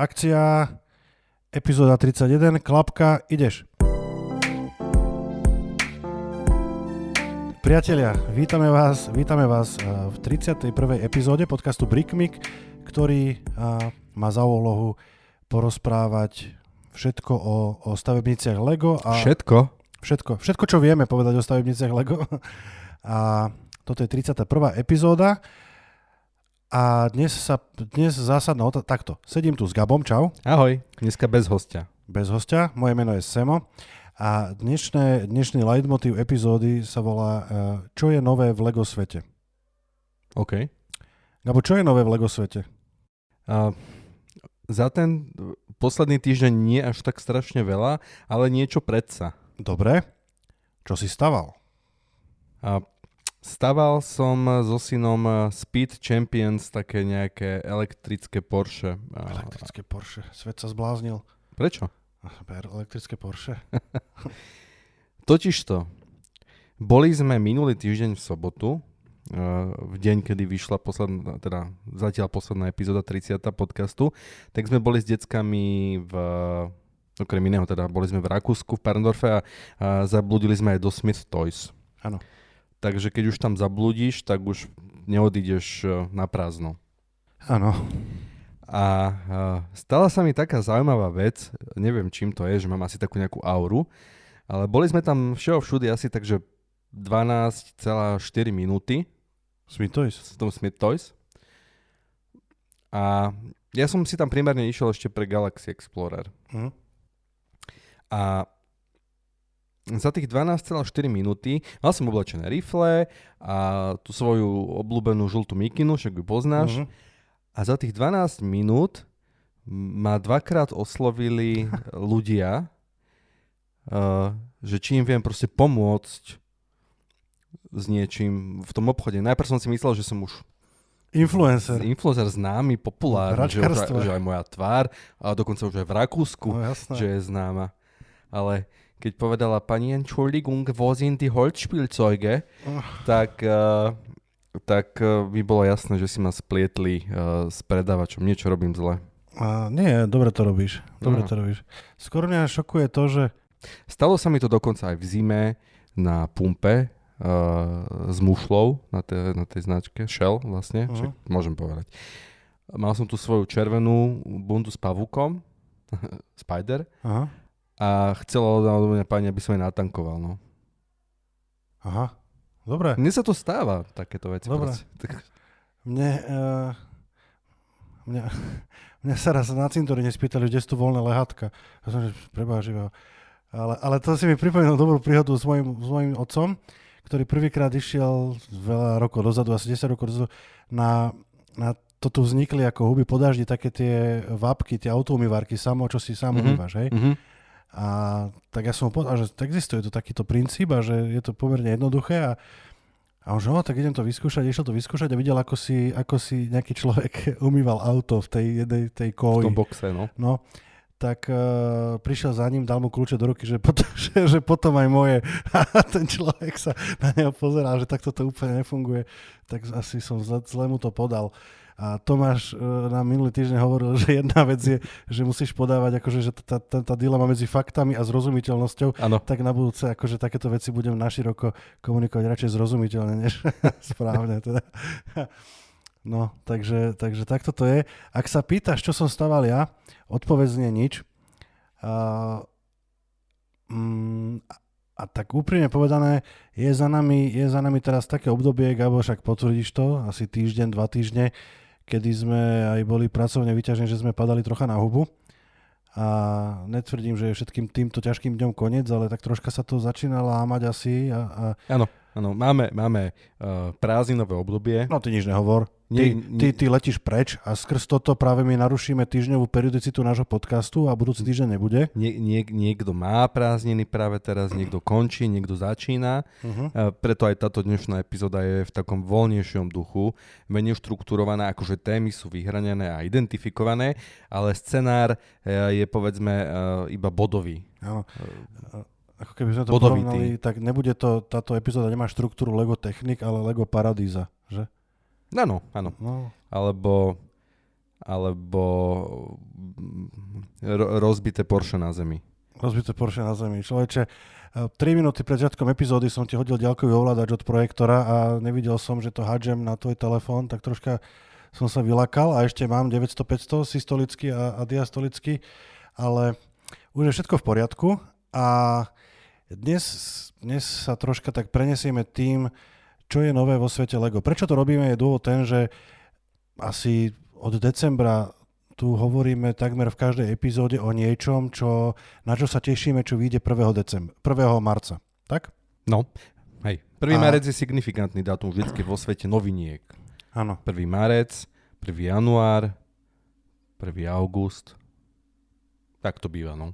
Akcia, epizóda 31, klapka, ideš. Priatelia, vítame vás v 31. epizóde podcastu Brickmik, ktorý má za úlohu porozprávať všetko o stavebniciach Lego. Všetko, čo vieme povedať o stavebniciach Lego. A toto je 31. epizóda. A dnes zásadná takto. Sedím tu s Gabom, čau. Ahoj, dneska bez hostia. Bez hostia, moje meno je Semo. A dnešný leitmotív epizódy sa volá Čo je nové v Lego svete? OK. Gabo, čo je nové v Lego svete? Za ten posledný týždeň nie až tak strašne veľa, ale niečo predsa. Dobre. Čo si staval? Staval som so synom Speed Champions, také nejaké elektrické Porsche. Elektrické Porsche. Svet sa zbláznil. Prečo? Elektrické Porsche. Totižto, boli sme minulý týždeň v sobotu, v deň, kedy vyšla zatiaľ posledná epizóda 30. podcastu, tak sme boli s deckami okrem iného, boli sme v Rakúsku, v Parndorfe a zablúdili sme aj do Smith Toys. Áno. Takže keď už tam zablúdiš, tak už neodídeš na prázdno. Áno. A stala sa mi taká zaujímavá vec, neviem čím to je, že mám asi takú nejakú auru, ale boli sme tam všude asi takže 12,4 minúty. Smith Toys. V tom Smith Toys. A ja som si tam primárne išiel ešte pre Galaxy Explorer. A za tých 12,4 minúty mal som oblečené rifle a tú svoju obľúbenú žltú mikinu, však ju poznáš. A za tých 12 minút ma dvakrát oslovili ľudia, že či im viem proste pomôcť s niečím v tom obchode. Najprv som si myslel, že som už influencer známy, populárny, že aj moja tvár, a dokonca už aj v Rakúsku, že je známa. Ale keď povedala pani Entschuldigung, wo sind die Holzspielzeuge, tak mi bolo jasné, že si ma splietli s predávačom. Niečo robím zle. Nie, dobre to robíš. Skoro mňa šokuje to, že... Stalo sa mi to dokonca aj v zime na pumpe s mušlou na tej značke Shell vlastne, môžem povedať. Mal som tu svoju červenú bundu s pavúkom, Spider, a chcela od mňa pani, aby som jej natankoval. No. Aha, dobre. Mne sa to stáva, takéto veci. Dobre. Mňa sa raz na cintoríne spýtali, kde sú tu voľné lehátka. Ja som, že preboha. Ale to si mi pripomínal dobrú príhodu s mojím otcom, ktorý prvýkrát išiel veľa rokov dozadu, asi 10 rokov dozadu, na to tu vznikli ako huby po daždi, také tie vápky, tie autoumývarky, čo si sám umývaš, hej? A tak ja som mu povedal, že existuje to takýto princíp a že je to pomerne jednoduché a on že tak idem to vyskúšať, išiel to vyskúšať a videl, ako si nejaký človek umýval auto v tej jednej tej koji. V tom boxe, no. No. Tak prišiel za ním, dal mu kľúče do ruky, že potom aj moje. A ten človek sa na neho pozeral, že takto to úplne nefunguje. Tak asi som zle mu to podal. A Tomáš nám minulý týždeň hovoril, že jedna vec je, že musíš podávať, akože, že tá dilema medzi faktami a zrozumiteľnosťou, tak na budúce akože takéto veci budem naširoko komunikovať radšej zrozumiteľne, než správne. Teda. No, takže takto to je. Ak sa pýtaš, čo som staval ja, odpovedz nie nič. A tak úprimne povedané, je za nami teraz také obdobie, Gabo, však potvrdíš to, asi týždeň, 2 týždne, kedy sme aj boli pracovne vyťažení, že sme padali trocha na hubu. A netvrdím, že je všetkým týmto ťažkým dňom koniec, ale tak troška sa to začína lámať asi. Áno, máme prázdninové obdobie. No ty nič nehovor. Ty letíš preč a skrz toto práve my narušíme týždňovú periodicitu nášho podcastu a budúci týždeň nebude. Niekto má prázdniny práve teraz, niekto končí, niekto začína. Preto aj táto dnešná epizóda je v takom voľnejšom duchu, menej štruktúrovaná, akože témy sú vyhranené a identifikované, ale scenár je povedzme iba bodový. Áno. Ako keby sme to porovnali, tak nebude táto epizóda nemá štruktúru Lego Technik, ale Lego Paradíza, že? Áno. No. Alebo rozbité Porsche na zemi. Rozbité Porsche na zemi. Človeče, 3 minúty pred začiatkom epizódy som ti hodil ďalkový ovládač od projektora a nevidel som, že to hádžem na tvoj telefón, tak troška som sa vylakal a ešte mám 900-500 systolický a diastolický, ale už je všetko v poriadku a dnes sa troška tak prenesieme tým, čo je nové vo svete Lego. Prečo to robíme, je dôvod ten, že asi od decembra tu hovoríme takmer v každej epizóde o niečom, na čo sa tešíme, čo vyjde 1. marca. Tak? No, hej. 1. marec je signifikantný dátum vždycky vo svete noviniek. Áno. 1. marec, 1. január, 1. august. Tak to býva, no.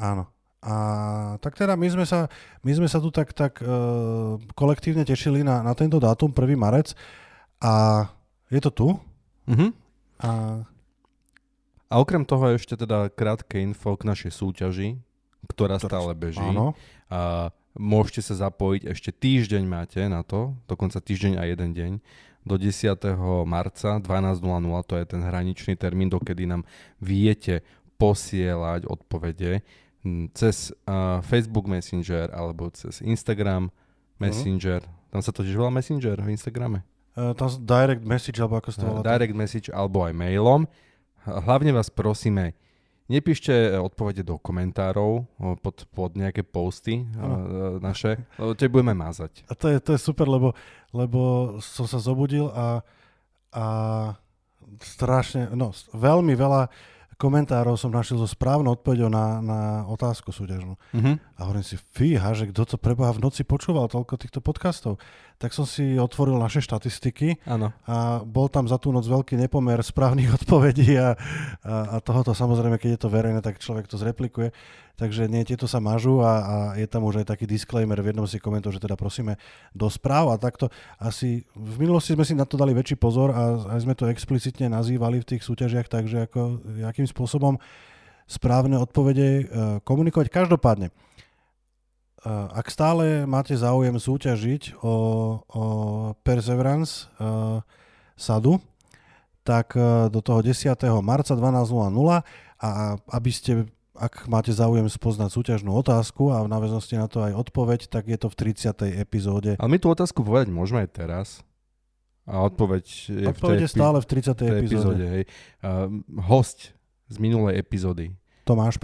Áno. A tak teda my sme sa tu tak kolektívne tešili na tento dátum, 1. marec a je to tu. Uh-huh. A okrem toho ešte teda krátke info k našej súťaži, ktorá stále beží. Áno. A môžete sa zapojiť, ešte týždeň máte na to, dokonca týždeň a jeden deň, do 10. marca 12.00, to je ten hraničný termín, dokedy nám viete posielať odpovede cez Facebook Messenger alebo cez Instagram Messenger. Tam sa to tiež volá Messenger v Instagrame? Tam direct message, alebo ako sa to volá? Direct message alebo aj mailom. Hlavne vás prosíme, nepíšte odpovede do komentárov pod nejaké posty naše, lebo tie budeme mázať. A to je super, lebo som sa zobudil a strašne, veľmi veľa komentárov som našiel so správnou odpoveďou na otázku súťažnú. Uh-huh. A hovorím si, fíha, že kto to preboha v noci počúval toľko týchto podcastov. Tak som si otvoril naše štatistiky. Ano. A bol tam za tú noc veľký nepomer správnych odpovedí a tohoto samozrejme, keď je to verejné, tak človek to zreplikuje. Takže nie, tieto sa mažú a je tam už aj taký disclaimer v jednom si komentu, že teda prosíme do správ a takto. Asi v minulosti sme si na to dali väčší pozor a aj sme to explicitne nazývali v tých súťažiach, takže akým spôsobom správne odpovede komunikovať. Každopádne, ak stále máte záujem súťažiť o Perseverance sadu, tak do toho 10. marca 12.00 a aby ste, ak máte záujem spoznať súťažnú otázku a v náväznosti na to aj odpoveď, tak je to v 30. epizóde. Ale my tú otázku povedať môžeme aj teraz. A odpoveď je stále v 30. epizóde. Hej. Host z minulej epizódy. Tomáš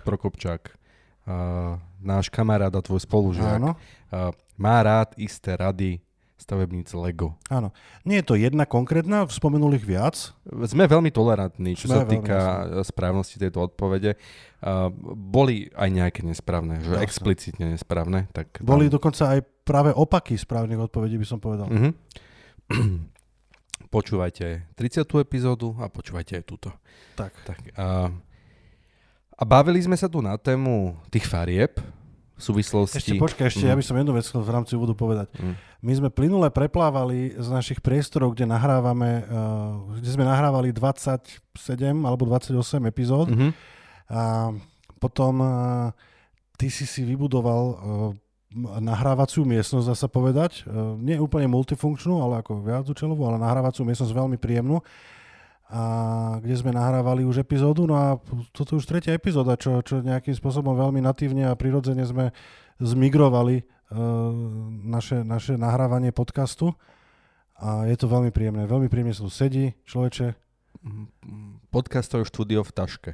Prokopčák. Náš kamarát a tvoj spolužiak. Má rád isté rady stavebníc Lego. Áno. Nie je to jedna konkrétna, spomenul ich viac. Sme veľmi tolerantní, čo sa týka správnosti tejto odpovede. Boli aj nejaké nesprávne, že explicitne nesprávne. Tak boli dokonca aj práve opaky správnych odpovedí, by som povedal. Uh-huh. Počúvajte 30. epizódu a počúvajte aj túto. Tak. A bavili sme sa tu na tému tých farieb v súvislosti... Ešte ja by som jednu vec chcel v rámci úvodu povedať. My sme plynule preplávali z našich priestorov, kde sme nahrávali 27 alebo 28 epizód. Uh-huh. A potom ty si vybudoval nahrávaciu miestnosť, dá sa povedať. Nie úplne multifunkčnú, ale ako viacúčelovú, ale nahrávaciu miestnosť veľmi príjemnú. A kde sme nahrávali už epizódu, no a toto už 3. epizóda, čo nejakým spôsobom veľmi natívne a prirodzene sme zmigrovali naše nahrávanie podcastu a je to veľmi príjemné. Veľmi príjemne sa tu sedí, človeče. Podcastové štúdio v taške,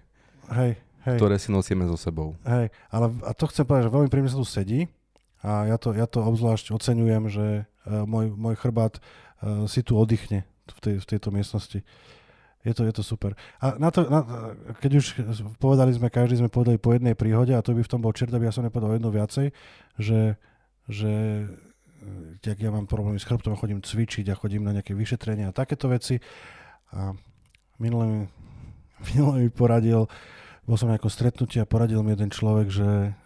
hej. Ktoré si nosíme so sebou. Hej, ale a to chcem povedať, že veľmi príjemne sa tu sedí a ja to obzvlášť oceňujem, že môj chrbát si tu oddychne v tejto miestnosti. Je to super. A keď už každý sme povedali po jednej príhode, a to by v tom bol čert, aby ja som nepovedal jedno viacej, že ja mám problémy s chrbtom, chodím cvičiť a chodím na nejaké vyšetrenia a takéto veci. A minule mi poradil, bol som na nejakom stretnutí a poradil mi jeden človek,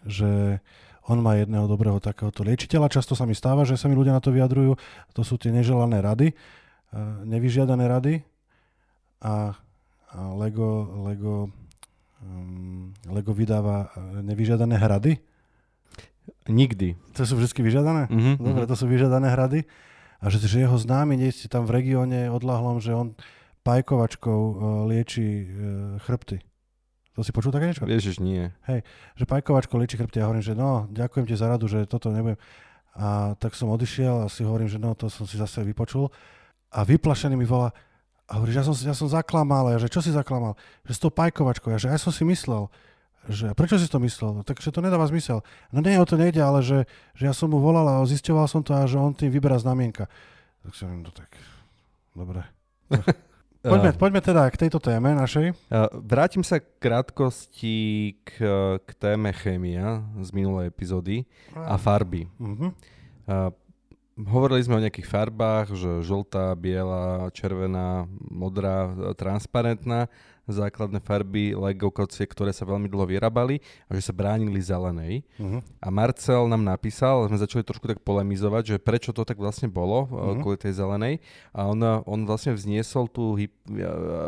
že on má jedného dobrého takéhoto liečiteľa. Často sa mi stáva, že sa mi ľudia na to vyjadrujú. To sú tie neželané rady, nevyžiadané rady. A Lego vydáva nevyžiadané hrady? Nikdy. To sú vždy vyžiadané? Dobre, to sú vyžiadané hrady. A že jeho známy niekde tam v regióne odľahlom, že on pajkovačkou lieči chrbty. To si počul také niečo? Ježiš, nie. Hej, že pajkovačko líči chrbty a hovorím, že no, ďakujem ti za radu, že toto nebudem. A tak som odišiel a si hovorím, že no, to som si zase vypočul. A vyplašený mi volá a hovorí, že ja som zaklamal. Ja, že čo si zaklamal? Že s tou pajkovačkou. Ja, že aj som si myslel. Že, prečo si to myslel? Takže to nedáva zmysel. No nie, o to nejde, ale že ja som mu volal a zisťoval som to a že on tým vyberá znamienka. Tak som no tak, dobre. Poďme teda k tejto téme našej. Vrátim sa krátkosti k téme chémia z minulej epizódy a farby. Hovorili sme o nejakých farbách, že žltá, biela, červená, modrá, transparentná, základné farby Lego kociek, ktoré sa veľmi dlho vyrábali a že sa bránili zelenej. A Marcel nám napísal, sme začali trošku tak polemizovať, že prečo to tak vlastne bolo kvôli tej zelenej. A on vlastne vzniesol tú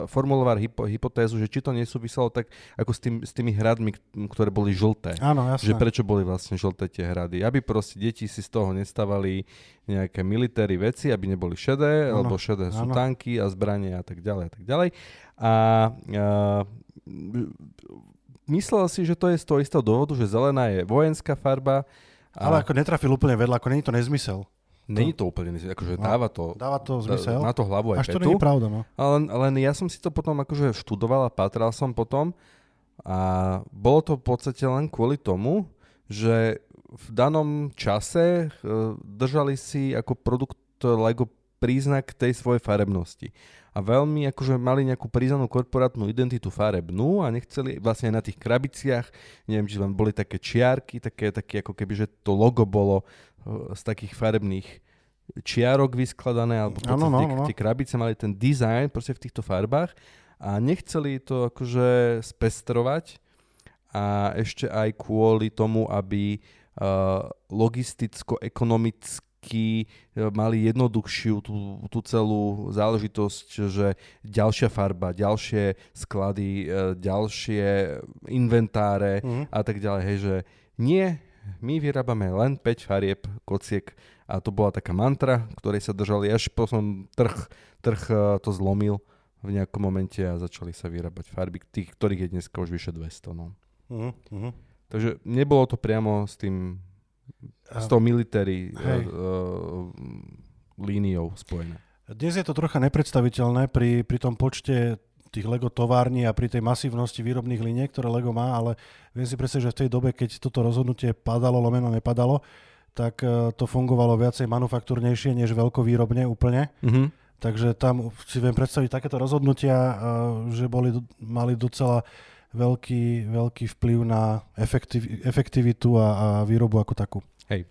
formuloval hypotézu, že či to nesúviselo tak ako s tými hradmi, ktoré boli žlté. Áno, jasné. Že prečo boli vlastne žlté tie hrady. Aby proste deti si z toho nestávali nejaké militéry veci, aby neboli šedé, lebo šedé sú tanky a zbranie a tak ďalej a tak ďalej. A myslel si, že to je z toho istého dôvodu, že zelená je vojenská farba. Ale ako netrafil úplne vedľa, ako není to nezmysel. Není to úplne nezmysel, akože dáva to zmysel. Má to hlavu aj petu. Až to nie je pravda, no. Ale ja som si to potom akože študoval a pátral som potom a bolo to v podstate len kvôli tomu, že v danom čase držali si ako produkt Lego príznak tej svojej farebnosti. A veľmi akože mali nejakú priznanú korporátnu identitu farebnú a nechceli vlastne aj na tých krabiciach, neviem, či vám boli také čiarky, také ako keby, že to logo bolo z takých farebných čiarok vyskladané, alebo tie krabice mali ten dizajn proste v týchto farbách a nechceli to akože spestrovať a ešte aj kvôli tomu, aby logisticko-ekonomicky mali jednoduchšiu tú celú záležitosť, že ďalšia farba, ďalšie sklady, ďalšie inventáre a tak ďalej. Hej, že nie, my vyrábame len 5 farieb kociek a to bola taká mantra, ktorej sa držali, až potom trh to zlomil v nejakom momente a začali sa vyrábať farby, tých, ktorých je dneska už vyše 200. No. Takže nebolo to priamo s tou military líniou spojené. Dnes je to trocha nepredstaviteľné pri tom počte tých Lego tovární a pri tej masívnosti výrobných liniek, ktoré Lego má, ale viem si predstaviť, že v tej dobe, keď toto rozhodnutie padalo, lomeno nepadalo, tak to fungovalo viacej manufaktúrnejšie než veľkovýrobne úplne. Takže tam si viem predstaviť takéto rozhodnutia, že mali docela veľký vplyv na efektivitu a výrobu ako takú. Hej.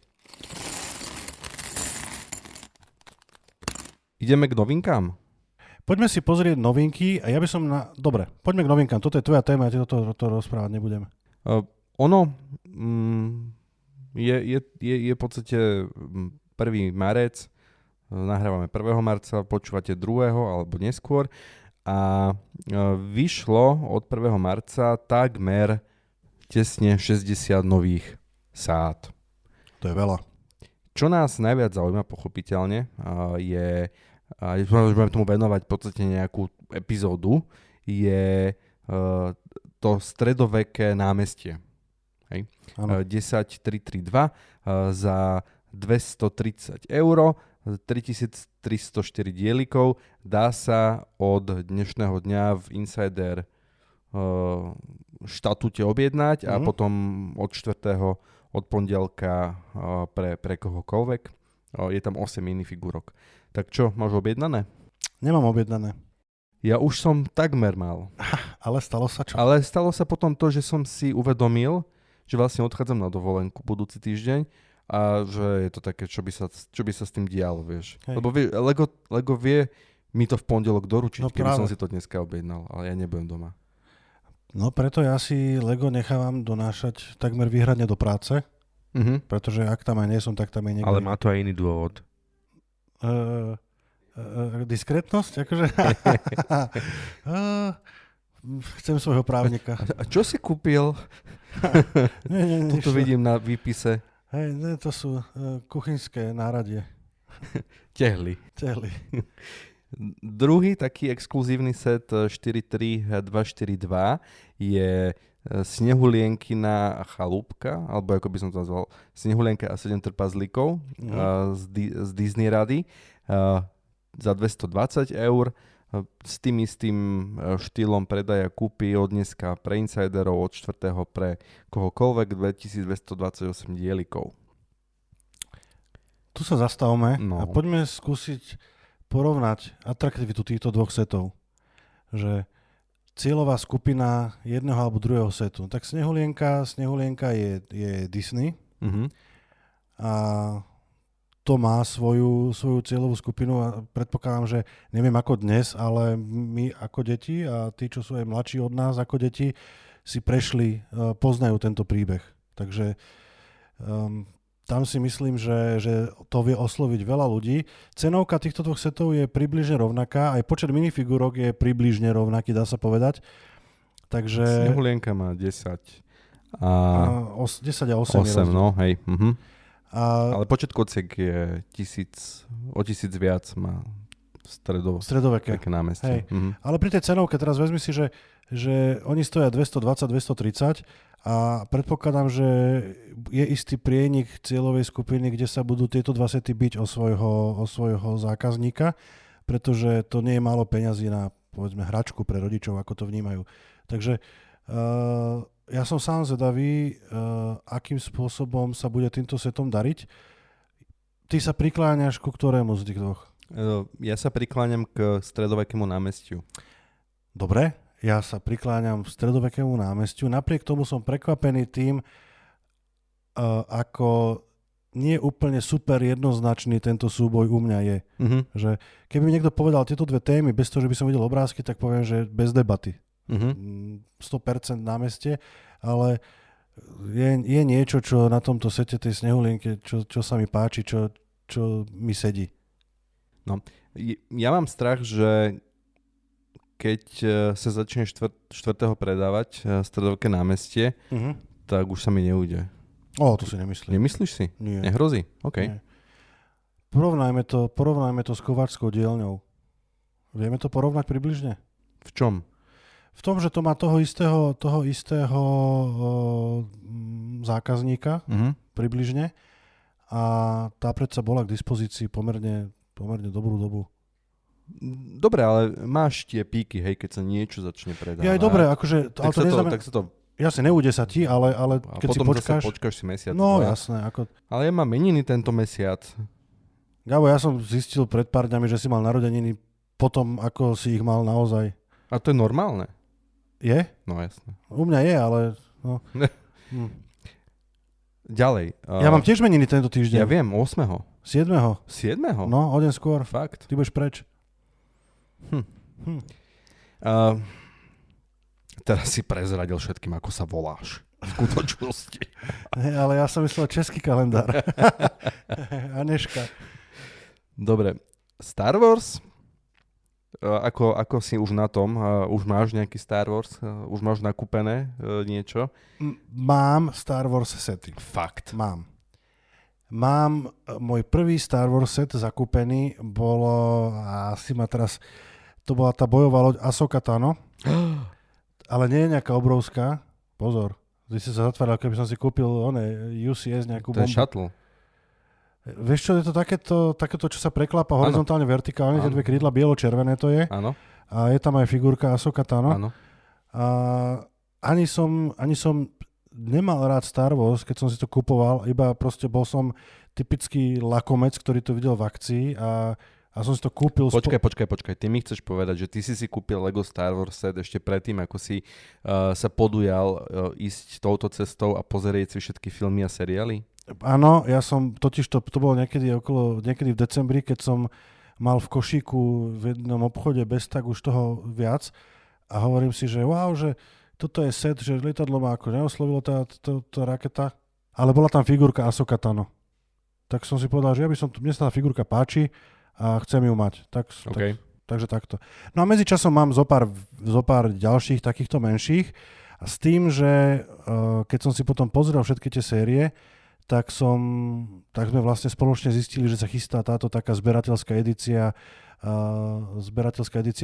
Ideme k novinkám? Poďme si pozrieť novinky a ja by som Dobre, poďme k novinkám. Toto je tvoja téma, ja ti toto rozprávať nebudeme. Je v podstate 1. marec, nahrávame 1. marca, počúvate 2. alebo neskôr. A vyšlo od 1. marca takmer tesne 60 nových sád. To je veľa. Čo nás najviac zaujíma, pochopiteľne, je, budeme tomu venovať v podstate nejakú epizódu, je to stredoveké námestie. Hej. 10332 za 230 €. 3304 dielikov dá sa od dnešného dňa v Insider štatúte objednať a potom od 4. od pondelka pre kohokoľvek. Je tam 8 minifigúrok. Tak čo, máš objednané? Nemám objednané. Ja už som takmer mal. Ale stalo sa čo? Ale stalo sa potom to, že som si uvedomil, že vlastne odchádzam na dovolenku budúci týždeň a že je to také, čo by sa s tým dialo, vieš. Hej. Lebo Lego vie mi to v pondelok doručiť, keby som si to dneska objednal, ale ja nebudem doma. No preto ja si Lego nechávam donášať takmer výhradne do práce, pretože ak tam aj nie som, tak tam je niekto. Ale má to aj iný dôvod. Diskrétnosť? Akože... Chcem svojho právnika. A čo si kúpil? Tuto vidím na výpise. Hej, to sú kuchynské náradie. Tehly. Druhý taký exkluzívny set 43242 je Snehulienkina chalúbka, alebo ako by som to nazval, Snehulienka a 7 trpazlíkov z Disney rady za 220 €. S tým istým štýlom predaja kúpy od dneska pre insiderov, od 4. pre kohokoľvek 2228 dielikov. Tu sa zastavme a poďme skúsiť porovnať atraktivitu týchto dvoch setov. Že cieľová skupina jedného alebo druhého setu. Tak Snehulienka je Disney a to má svoju cieľovú skupinu a predpokladám, že neviem ako dnes, ale my ako deti a tí, čo sú aj mladší od nás ako deti, si prešli, poznajú tento príbeh. Takže tam si myslím, že to vie osloviť veľa ľudí. Cenovka týchto dvoch setov je približne rovnaká, aj počet minifigúrok je približne rovnaký, dá sa povedať. Takže Snehulienka má 10 a 10 a 8 je no, hej. Ale počet kociek je o 1000 viac, má stredoveké námestie. Ale pri tej cenovke teraz vezmi si, že oni stoja 220-230 a predpokladám, že je istý prienik cieľovej skupiny, kde sa budú tieto dva sety biť o svojho zákazníka, pretože to nie je málo peňazí na, povedzme, hračku pre rodičov, ako to vnímajú. Takže ja som sám zvedavý, akým spôsobom sa bude týmto setom dariť. Ty sa prikláňaš ku ktorému z tých dvoch? Ja sa prikláňam k stredovekému námestiu. Dobre, ja sa prikláňam k stredovekému námestiu. Napriek tomu som prekvapený tým, ako nie úplne super jednoznačný tento súboj u mňa je. Že keby mi niekto povedal tieto dve témy bez toho, že by som videl obrázky, tak poviem, že bez debaty. 100% námestie, ale je niečo, čo na tomto sete tej Snehulienke, čo sa mi páči, čo mi sedí. No, ja mám strach, že keď sa začne štvrtého predávať stredoveké námestie, tak už sa mi neujde. To si nemyslím. Nemyslíš si? Nie. Nehrozí? OK. Nie. Porovnajme to s kováčskou dielňou. Vieme to porovnať približne? V čom? V tom, že to má toho istého zákazníka približne a tá predsa bola k dispozícii pomerne dobrú dobu. Dobre, ale máš tie píky, hej, keď sa niečo začne predávať. Ja aj dobre, akože... Tak sa to... Jasne, neúde sa ti, ale keď si počkáš... A potom počkáš si mesiac. No, jasné. Ale ja mám meniny tento mesiac. Gabo, ja som zistil pred pár dňami, že si mal narodeniny potom, ako si ich mal naozaj. A to je normálne. Je? No, jasné. U mňa je, ale... No. Ďalej. Ja mám tiež meniny tento týždeň. Ja viem, 8. 7. 7. No, o deň skôr. Fakt. Ty budeš preč. Teraz si prezradil všetkým, ako sa voláš. V skutočnosti. Ale ja som myslel český kalendár. Aneška. Dobre. Star Wars... Ako si už na tom? Už máš nejaký Star Wars? Už máš nakúpené niečo? Mám Star Wars sety. Fakt? Mám môj prvý Star Wars set zakúpený, bolo, asi ma teraz, to bola tá bojová loď Ahsoka Tano, ale nie je nejaká obrovská. Pozor, ty si sa zatváral, keby som si kúpil UCS nejakú bombu. To je shuttle. Vieš čo, je to takéto, čo sa preklápa horizontálne, vertikálne, tie dve krídla, bielo-červené to je. Áno. A je tam aj figurka Ahsoka Tano. Áno. A ani som nemal rád Star Wars, keď som si to kupoval, iba proste bol som typický lakomec, ktorý to videl v akcii a som si to kúpil... Počkaj. Ty mi chceš povedať, že ty si kúpil Lego Star Wars set ešte predtým, ako si sa podujal ísť touto cestou a pozerieť si všetky filmy a seriály? Áno, ja som totiž to bolo niekedy v decembri, keď som mal v košíku v jednom obchode bez tak už toho viac a hovorím si, že wow, že toto je set, že lietadlo ma ako neoslovilo tá raketa, ale bola tam figurka Ahsoka Tano. Tak som si povedal, že mne sa tá figurka páči a chcem ju mať. Takže takto. No a medzičasom mám zo pár ďalších takýchto menších a s tým, že keď som si potom pozrel všetky tie série, tak sme vlastne spoločne zistili, že sa chystá táto taká zberateľská edícia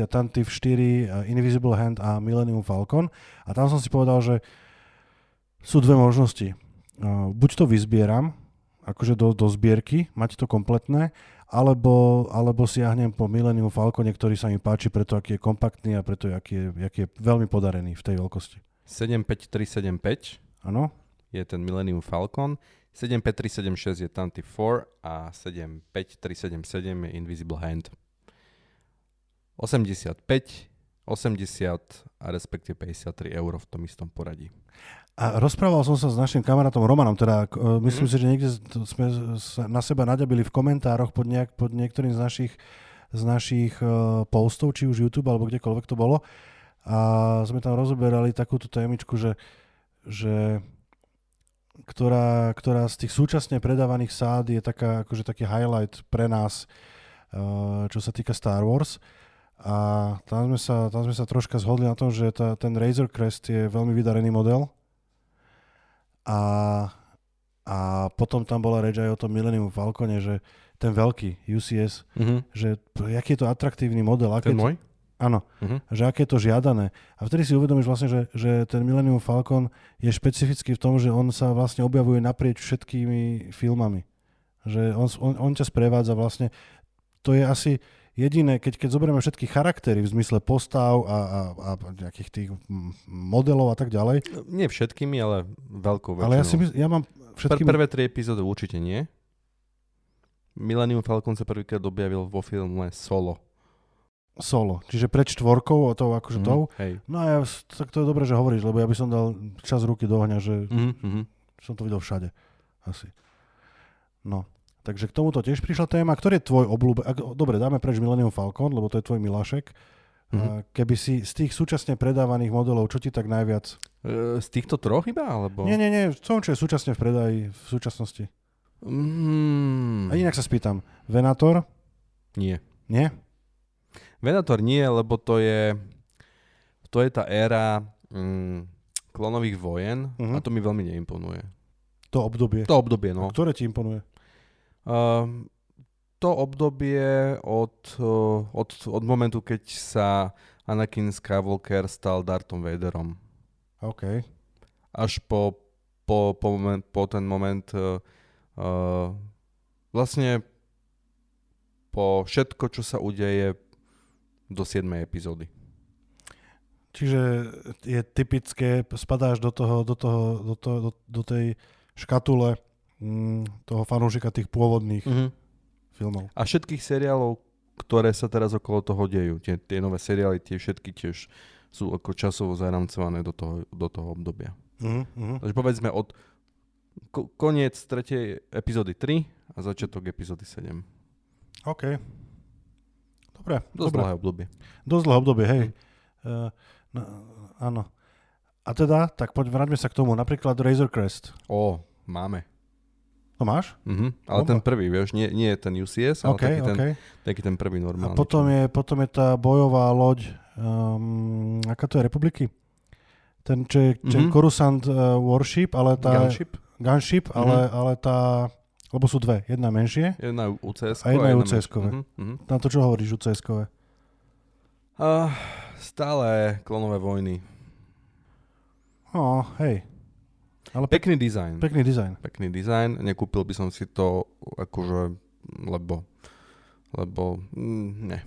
Tantive 4, Invisible Hand a Millennium Falcon. A tam som si povedal, že sú dve možnosti. Buď to vyzbieram, akože do zbierky, mať to kompletné, alebo siahnem po Millennium Falcone, ktorý sa mi páči preto, aký je kompaktný a preto, aký je veľmi podarený v tej veľkosti. 75375 áno. Je ten Millennium Falcon, 75376 je Tantive 4 a 75377 je Invisible Hand. 85, 80 a respektíve 53 eur v tom istom poradí. A rozprával som sa s našim kamarátom Romanom, teda myslím si, že niekde sme sa na seba naďabili v komentároch pod niektorým z našich postov, či už YouTube alebo kdekoľvek to bolo. A sme tam rozoberali takúto témičku, ktorá z tých súčasne predávaných sád je taká, akože taký highlight pre nás, čo sa týka Star Wars. A tam sme sa troška zhodli na tom, že ten Razor Crest je veľmi vydarený model. A potom tam bola reč aj o tom Millennium Falcone, že ten veľký UCS, že aký je to atraktívny model. Ten môj? Áno, že aké je to žiadané. A vtedy si uvedomíš vlastne, že ten Millennium Falcon je špecifický v tom, že on sa vlastne objavuje naprieč všetkými filmami. Že on ťa sprevádza vlastne. To je asi jediné, keď zoberieme všetky charaktery v zmysle postav a nejakých tých modelov a tak ďalej. Nie všetkými, ale veľkou väčšinou. Ale ja mám všetkými... Prvé 3 epizódy určite nie. Millennium Falcon sa prvýkrát objavil vo filme Solo. Čiže pred 4 a tou akože tou. Hej. No a tak to je dobré, že hovoríš, lebo ja by som dal čas ruky do ohňa, že som to videl všade. Asi. No. Takže k tomuto tiež prišla téma. Ktorý je tvoj obľúbený? Dobre, dáme preč Millennium Falcon, lebo to je tvoj milášek. Keby si z tých súčasne predávaných modelov, čo ti tak najviac? Z týchto troch iba? Alebo... Nie. Čo je súčasne v predaji v súčasnosti? A inak sa spýtam. Venator? Nie. Nie? Venator nie, lebo to je tá éra klonových vojen a to mi veľmi neimponuje. To obdobie? To obdobie, no. A ktoré ti imponuje? To obdobie od momentu, keď sa Anakin Skywalker stal Darthom Vaderom. OK. Až po ten moment vlastne po všetko, čo sa udeje do 7. epizódy. Čiže je typické, spadáš do tej škatule toho fanúšika tých pôvodných filmov. A všetkých seriálov, ktoré sa teraz okolo toho dejú. Tie nové seriály, tie všetky tiež sú ako časovo zaramcované do toho obdobia. Takže povedzme od koniec 3. epizódy 3 a začiatok epizódy 7. OK. Dobre. Dosť dlhé obdobie. Dosť dlhé obdobie, hej. Áno. A teda, tak vráťme sa k tomu. Napríklad Razor Crest. Máme. To máš? Ale ten prvý, vieš, nie je ten UCS, ale taký ten prvý normálny. A potom je tá bojová loď, aká to je, Republiky? Ten Coruscant Warship, ale tá... Gunship, ale tá... Lebo sú dve. Jedna menšie. Jedna UCS-kové. A jedna je UCS-kové. Na to čo hovoríš UCS-kové? Stále klonové vojny. Hej. Ale pekný dizajn. Pekný dizajn. Nekúpil by som si to akože, lebo ne.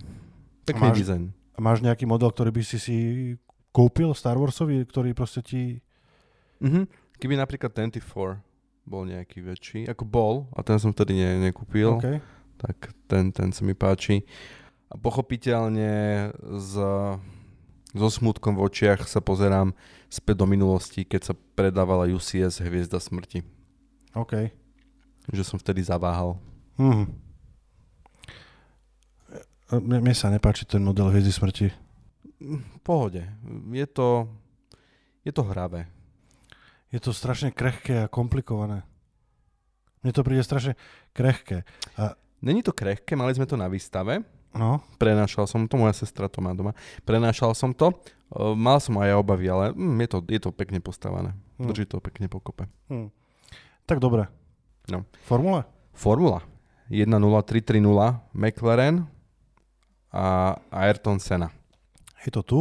Pekný dizajn. A máš nejaký model, ktorý by si kúpil Star Warsovi, ktorý proste ti... Keby napríklad 24 bol nejaký väčší, ako bol, a ten som vtedy nekúpil, tak ten sa mi páči. A pochopiteľne so smutkom v očiach sa pozerám späť do minulosti, keď sa predávala UCS Hviezda smrti. OK. Že som vtedy zaváhal. Mne sa nepáči ten model Hviezdy smrti. V pohode. Je to hravé. Je to strašne krehké a komplikované. Mne to príde strašne krehké. Není to krehké, mali sme to na výstave. No. Prenášal som to, moja sestra to má doma. Prenášal som to. Mal som aj obavy, ale je to pekne postavané. Drží to pekne pokope. Tak dobre. No. Formula? Formula. 1.0330 McLaren a Ayrton Senna. Je to tu.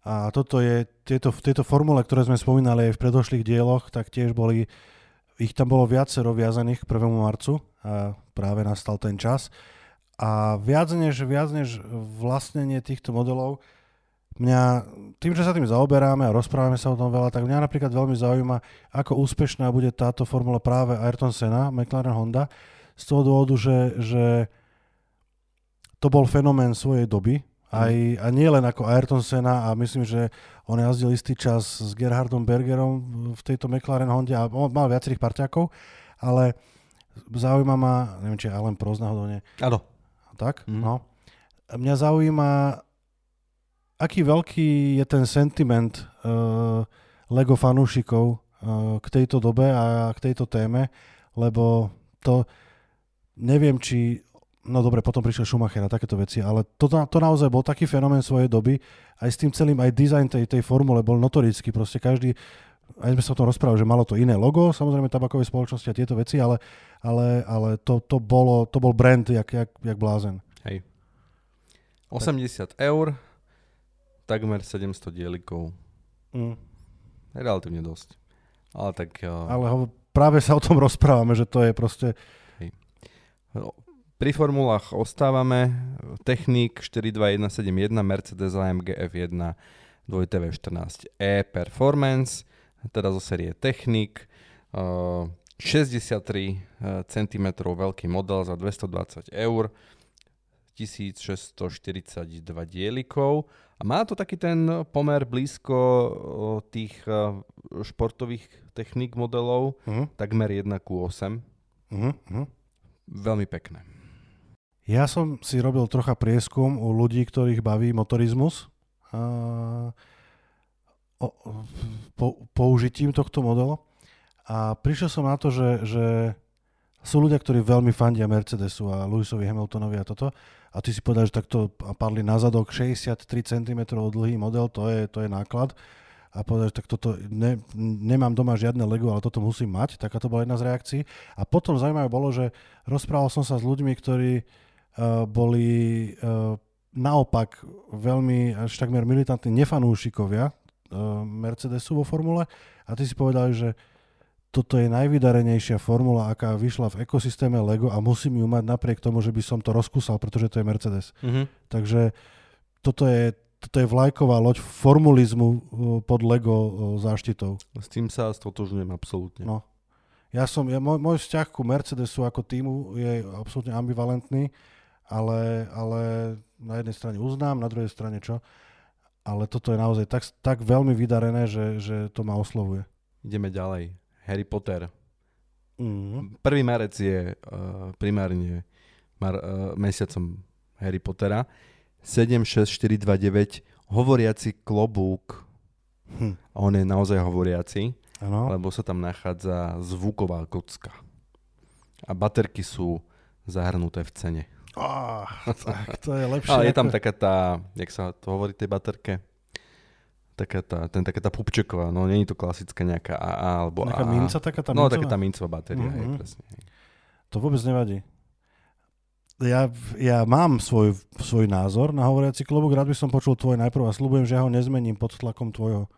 A toto je, tieto formule, ktoré sme spomínali aj v predošlých dieloch, tak tiež boli, ich tam bolo viacero viazaných k 1. marcu a práve nastal ten čas. A viac než vlastnenie týchto modelov, tým, že sa tým zaoberáme a rozprávame sa o tom veľa, tak mňa napríklad veľmi zaujíma, ako úspešná bude táto formula práve Ayrton Senna, McLaren Honda, z toho dôvodu, že to bol fenomén svojej doby, a nie len ako Ayrton Senna, a myslím, že on jazdil istý čas s Gerhardom Bergerom v tejto McLaren Honde a on mal viacerých parťákov, ale zaujíma ma, neviem, či Alain Prost náhodou nie. Áno. Tak? No. Mňa zaujíma, aký veľký je ten sentiment Lego fanúšikov k tejto dobe a k tejto téme, lebo to neviem, či... No dobre, potom prišiel Schumacher a takéto veci, ale to naozaj bol taký fenomén svojej doby, aj s tým celým, aj dizajn tej formule bol notorický, proste každý, aj sme sa o tom rozprávali, že malo to iné logo, samozrejme tabakovej spoločnosti a tieto veci, ale to bol brand, jak blázen. Hej. 80 €, takmer 700 dielikov. Relatívne dosť. Ale tak... Ale práve sa o tom rozprávame, že to je proste... Hej. Pri formulách ostávame. Technik 42171, Mercedes AMG F1 2TV14E Performance, teda zo série Technik. 63 cm veľký model za 220 €, 1642 dielikov. A má to taký ten pomer blízko tých športových techník modelov, takmer 1:8. Veľmi pekné. Ja som si robil trocha prieskum u ľudí, ktorých baví motorizmus použitím tohto modelu. A prišiel som na to, že sú ľudia, ktorí veľmi fandia Mercedesu a Lewisovi Hamiltonovi a toto. A ty si povedal, že takto padli na zadok 63 cm dlhý model, to je náklad. A povedal, že tak toto nemám doma žiadne Lego, ale toto musím mať. Taká to bola jedna z reakcií. A potom zaujímavé bolo, že rozprával som sa s ľuďmi, ktorí boli naopak veľmi až takmer militantní nefanúšikovia Mercedesu vo formule. A ty si povedal, že toto je najvydarenejšia formula, aká vyšla v ekosystéme Lego a musím ju mať napriek tomu, že by som to rozkúsal, pretože to je Mercedes. Takže toto je vlajková loď formulizmu pod Lego záštitou. S tým sa stotožňujem absolútne. No. Môj vzťah ku Mercedesu ako týmu je absolútne ambivalentný, ale na jednej strane uznám, na druhej strane čo. Ale toto je naozaj tak veľmi vydarené, že to ma oslovuje. Ideme ďalej. Harry Potter. 1. marec je primárne mesiacom Harry Pottera. 76429 hovoriaci klobúk. A on je naozaj hovoriaci, lebo sa tam nachádza zvuková kocka. A baterky sú zahrnuté v cene. Tak to je lepšie. Ale je tam taká tá, jak sa to hovorí tej baterke? Taká tá pupčeková, no nie je to klasická nejaká AA alebo nejaká AA. minca, taká tá mincová? No, mincová? taká tá mincová batéria, hej, presne. To vôbec nevadí. Ja mám svoj názor na hovoriaci klobúk, rád by som počul tvoj najprv a sľubujem, že ja ho nezmením pod tlakom tvojho.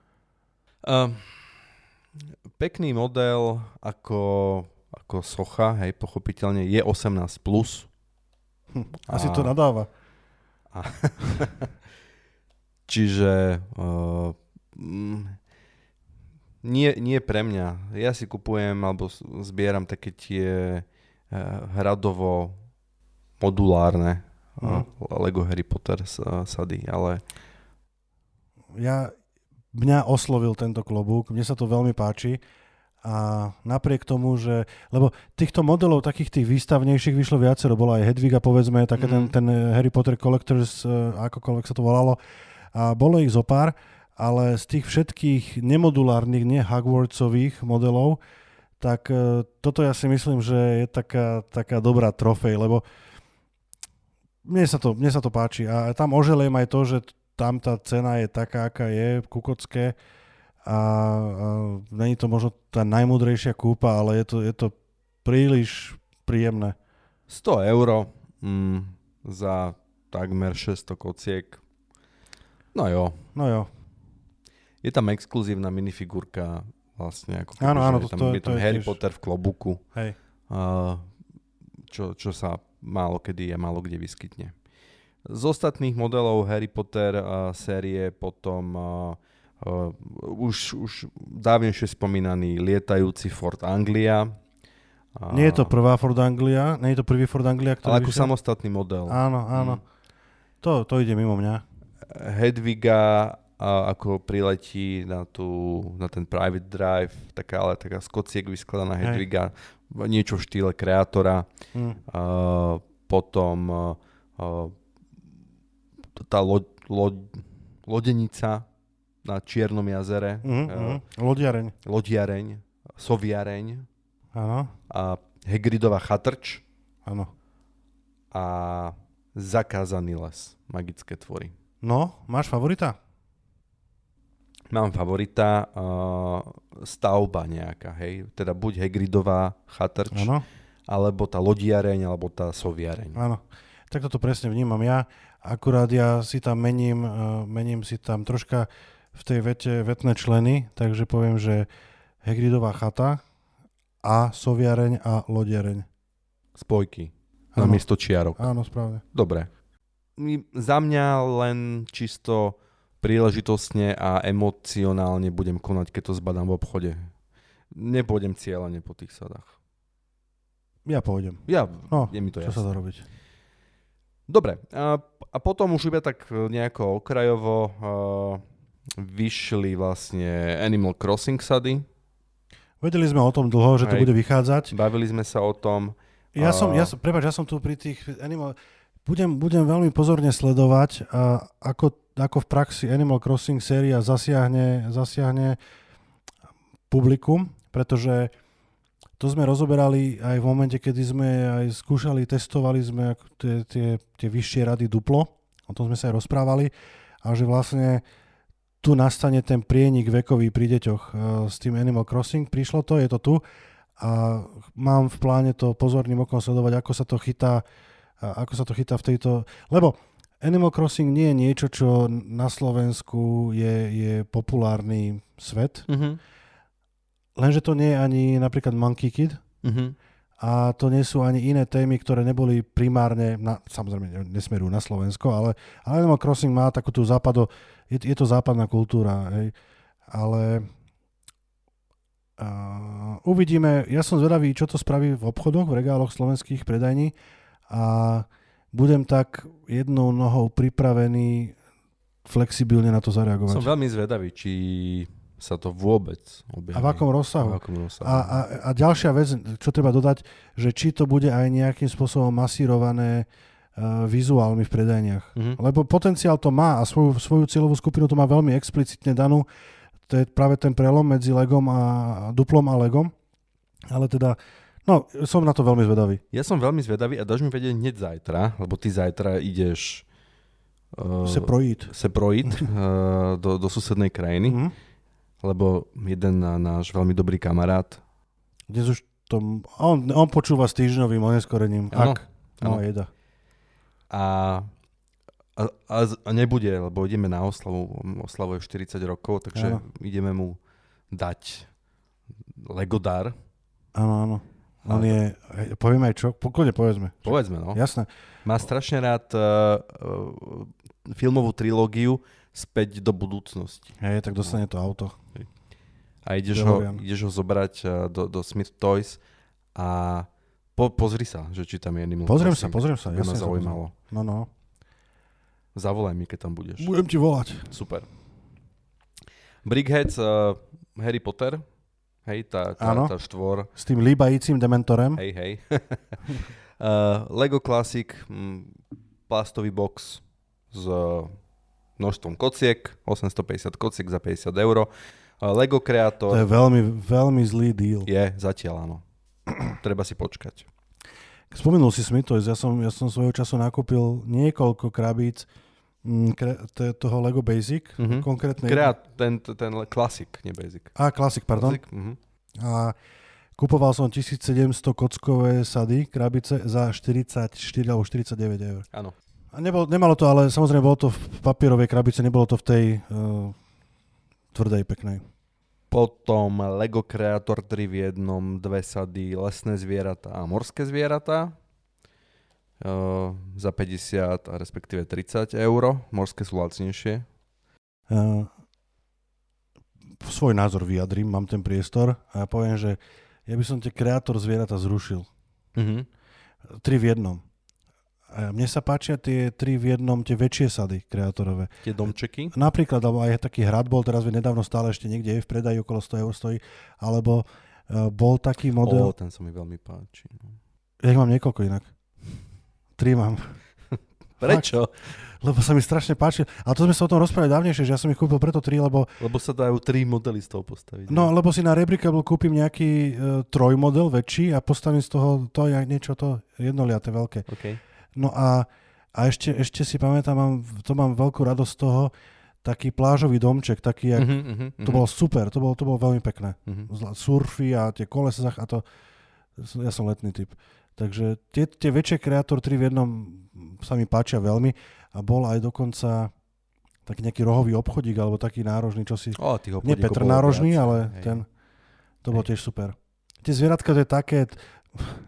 Pekný model ako socha, hej, pochopiteľne je 18+. Asi to nadáva. Čiže nie pre mňa. Ja si kupujem alebo zbieram také tie hradovo modulárne Lego Harry Potter sady, ale... Mňa oslovil tento klobúk, mne sa to veľmi páči a napriek tomu, že... Lebo týchto modelov, takých tých výstavnejších vyšlo viacero, bola aj Hedviga, povedzme, také ten Harry Potter Collectors, akokoľvek sa to volalo, a bolo ich zopár, ale z tých všetkých nemodulárnych, Hogwartsových modelov, tak toto ja si myslím, že je taká dobrá trofej, lebo mne sa to páči a tam oželiem aj to, že tam tá cena je taká, aká je, kukocké a není to možno tá najmúdrejšia kúpa, ale je to príliš príjemné. 100 € za takmer 600 kociek. No jo. Je tam exkluzívna minifigurka vlastne, ako keby, je tam Harry Potter v klobuku. Hej. Čo sa málo kedy a málo kde vyskytne. Z ostatných modelov Harry Potter série potom už dávnejšie spomínaný lietajúci Ford Anglia. Nie je to prvá Ford Anglia, nie je to prvý Ford Anglia, ktorý ale ako samostatný model. Áno. To ide mimo mňa. Hedviga ako priletí na ten private drive, taká z kociek vyskladaná Hedviga, niečo v štýle kreatora. Potom tá lodenica na Čiernom jazere. Lodiareň, soviareň. Áno. A Hagridova chatrč. Áno. A zakázaný les, magické tvory. No, máš favorita? Mám favorita, stavba nejaká, hej. Teda buď Hagridová chatrč, alebo tá lodiareň, alebo tá soviareň. Áno. Tak toto presne vnímam ja. Akurát ja si tam mením si tam troška v tej vete vetné členy, takže poviem, že Hagridová chata a soviareň a lodiareň. Spojky. Namiesto čiarok. Áno, správne. Dobre. Za mňa len čisto príležitostne a emocionálne budem konať, keď to zbadám v obchode. Nepôjdem cieľane po tých sadách. Ja pôjdem. Je mi to jasné. Čo sa dá robiť? Dobre. A potom už iba tak nejako okrajovo vyšli vlastne Animal Crossing sady. Vedeli sme o tom dlho, že to bude vychádzať. Bavili sme sa o tom. Ja som tu pri tých Animal... Budem veľmi pozorne sledovať, ako v praxi Animal Crossing séria zasiahne publikum, pretože to sme rozoberali aj v momente, kedy sme aj skúšali, testovali sme tie vyššie rady Duplo, o tom sme sa aj rozprávali, a že vlastne tu nastane ten prienik vekový pri deťoch s tým Animal Crossing. Prišlo to, je to tu a mám v pláne to pozorným okom sledovať, ako sa to chytá v tejto... Lebo Animal Crossing nie je niečo, čo na Slovensku je populárny svet. Lenže to nie je ani napríklad Monkey Kid. A to nie sú ani iné témy, ktoré neboli primárne, samozrejme nesmerujú na Slovensko, ale Animal Crossing má takú tú je to západná kultúra. Hej. Ale uvidíme, ja som zvedavý, čo to spraví v obchodoch, v regáloch slovenských predajní a budem tak jednou nohou pripravený flexibilne na to zareagovať. Som veľmi zvedavý, či sa to vôbec objaví. A v akom rozsahu. A ďalšia vec, čo treba dodať, že či to bude aj nejakým spôsobom masírované vizuálmi v predajniach. Lebo potenciál to má a svoju cieľovú skupinu to má veľmi explicitne danú. To je práve ten prelom medzi Legom a Duplom a Legom. Ale teda, som na to veľmi zvedavý. Ja som veľmi zvedavý a dáš mi vedieť hneď zajtra, lebo ty zajtra ideš seprojít do susednej krajiny. Lebo jeden náš veľmi dobrý kamarát. Dnes už on počúva s týždňovým oneskorením. Áno. Jeda. A nebude, lebo ideme na oslavu. Oslavuje 40 rokov, takže ideme mu dať Legodar. Áno. On je, povieme aj čo? Pokojne povedzme. Povedzme, no. Jasné. Má strašne rád filmovú trilógiu Späť do budúcnosti. Hej, tak dostane to auto. A ideš ho zobrať do Smith Toys a pozri sa, že či tam je Animal Crossing. Pozriem sa. To ma zaujímalo. No. Zavolaj mi, keď tam budeš. Budem ti volať. Super. Brickheads, Harry Potter. Hej, tá štvor. S tým líbajícim dementorem. Hej. Lego Classic, plastový box s množstvom kociek, 850 kociek za 50 €. Lego Creator. To je veľmi, veľmi zlý deal. Je, zatiaľ áno. Treba si počkať. Spomenul si Smith Toys, ja som svojho času nakúpil niekoľko krabíc toho Lego Basic. Konkrétne... Ten Classic, nie Basic. Classic, pardon. Classic, A Kupoval som 1700 kockové sady, krabice za 44 alebo 49 eur. Áno. A nemalo to, ale samozrejme bolo to v papierovej krabice, nebolo to v tej tvrdej, peknej. Potom Lego Creator 3 v jednom, 2 sady, lesné zvieratá a morské zvieratá. Za 50 a respektíve 30 eur. Morské sú lacnejšie. Svoj názor vyjadrím, mám ten priestor a poviem, že ja by som tie Kreator zvieratá zrušil. 3 v jednom. A mne sa páčia tie 3 v jednom, tie väčšie sady kreatorové. Tie domčeky? Napríklad, alebo aj taký hrad bol, teraz nedávno stále ešte niekde je v predaji, okolo 100 eur stojí, alebo bol taký model... Ten sa mi veľmi páči. Ja ich mám niekoľko inak. 3 mám. Prečo? Lebo sa mi strašne páči. A to sme sa o tom rozprávali dávnejšie, že ja som ich kúpil preto 3, lebo... Lebo sa dajú 3 modely z toho postaviť. No, lebo si na Rebricable kúpim nejaký trojmodel väčší a postavím z toho to niečo to jednoliate veľké. Okay. No a ešte si pamätám, mám veľkú radosť z toho, taký plážový domček, taký jak... To bolo super, to bolo veľmi pekné. Surfy a tie kolesa a to... Ja som letný typ. Takže tie väčšie Kreator 3 v jednom sa mi páčia veľmi a bol aj dokonca taký nejaký rohový obchodík alebo taký nárožný, čo si... Nie Petr nárožný, ale ten... To bolo tiež super. Tie zvieratka to je také...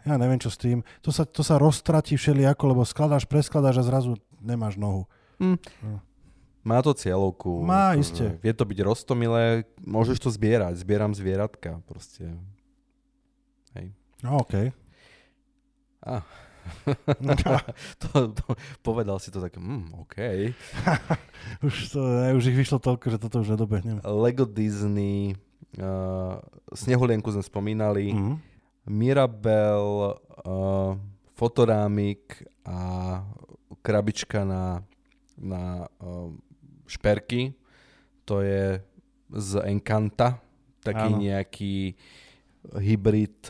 Ja neviem, čo s tým. To sa roztratí všelijako, lebo preskladáš a zrazu nemáš nohu. Má to cieľovku. Má, iste. Vie to byť roztomilé, môžeš to zbierať. Zbieram zvieratka proste. Hej. No, okej. Povedal si to tak, OK. už ich vyšlo toľko, že toto už nedobehnem. Lego Disney, Snehulienku sme spomínali, Mirabel, Fotorámik a krabička na šperky. To je z Encanta, taký nejaký hybrid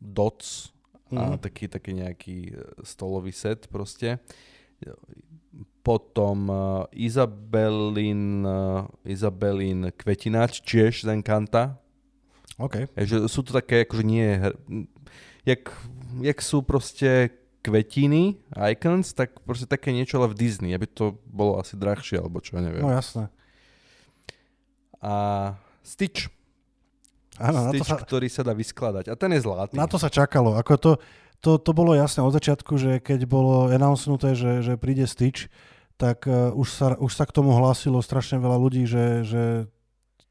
DOTS a taký nejaký stolový set proste. Potom Izabelin kvetináč, tiež z Encanta. OK. Takže sú to také, akože nie... Jak sú proste kvetiny, icons, tak proste také niečo ale v Disney, aby to bolo asi drahšie, alebo čo, ja neviem. No jasné. A Stitch. Áno, Stitch, ktorý sa dá vyskladať. A ten je zlatý. Na to sa čakalo. Ako to bolo jasné od začiatku, že keď bolo announcenuté, že príde Stitch, tak už sa k tomu hlásilo strašne veľa ľudí, že...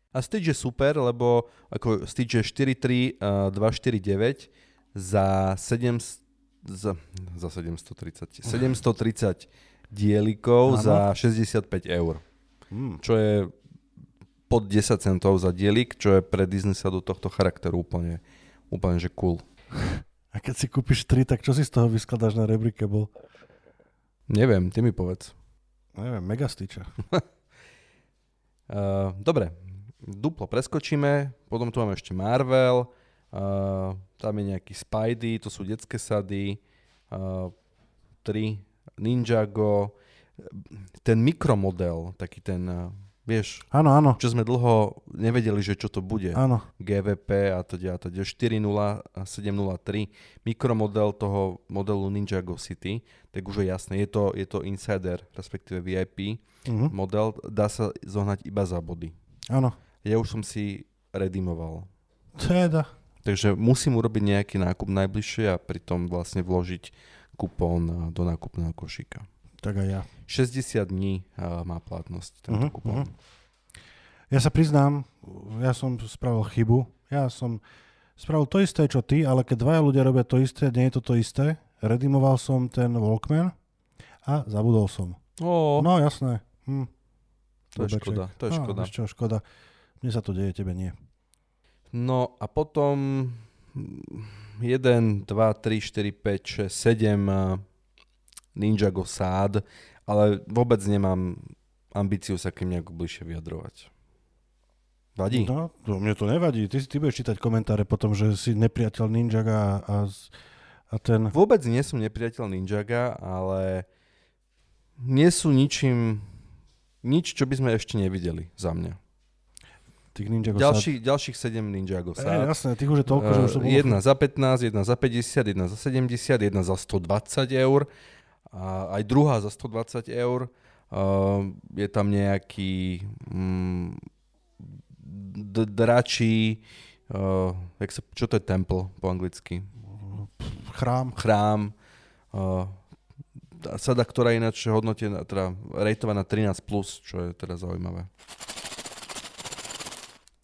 A Stitch je super, lebo ako Stitch je 4.3 249 za 730 dielikov za 65 eur. Čo je pod 10 centov za dielik, čo je pre Disney sa do tohto charakteru úplne že cool. A keď si kúpiš 3, tak čo si z toho vyskladáš na Rebricable? Neviem, ty mi povedz. Neviem, Mega Stitcha. Dobre, duplo preskočíme, potom tu máme ešte Marvel, tam je nejaký Spidey, to sú detské sady, 3 Ninjago, ten mikromodel, taký ten, vieš, áno. Čo sme dlho nevedeli, že čo to bude. Áno. GVP a to 40703, mikromodel toho modelu Ninjago City, tak už je jasné, je to insider, respektíve VIP model, dá sa zohnať iba za body. Áno. Ja už som si redeemoval. Teda. Takže musím urobiť nejaký nákup najbližšie a pritom vlastne vložiť kupón do nákupného košíka. Tak aj ja. 60 dní má platnosť tento kupón. Ja sa priznám, ja som spravil chybu. Ja som spravil to isté, čo ty, ale keď dvaja ľudia robia to isté, nie je to isté. Redeemoval som ten Walkman a zabudol som. No jasné. To je škoda. Čo, škoda. Mne sa to deje, tebe nie. No a potom 1, 2, 3, 4, 5, 6, 7 Ninjago sád, ale vôbec nemám ambíciu sa k nim nejako bližšie vyjadrovať. Vadí? No, mne to nevadí. Ty budeš čítať komentáre potom, že si nepriateľ Ninjaga a ten... Vôbec nie som nepriateľ Ninjaga, ale nie sú nič, čo by sme ešte nevideli za mňa. tých Ninjago Ďalších 7 Ninjago sád. Jasné, tých už je toľko, že už to bolo... Jedna za 15, jedna za 50, jedna za 70, jedna za 120 eur. A aj druhá za 120 eur. Je tam nejaký dračí... čo to je temple po anglicky? Chrám. Sada, ktorá je ináč hodnotená, teda rejtovaná 13+, čo je teda zaujímavé.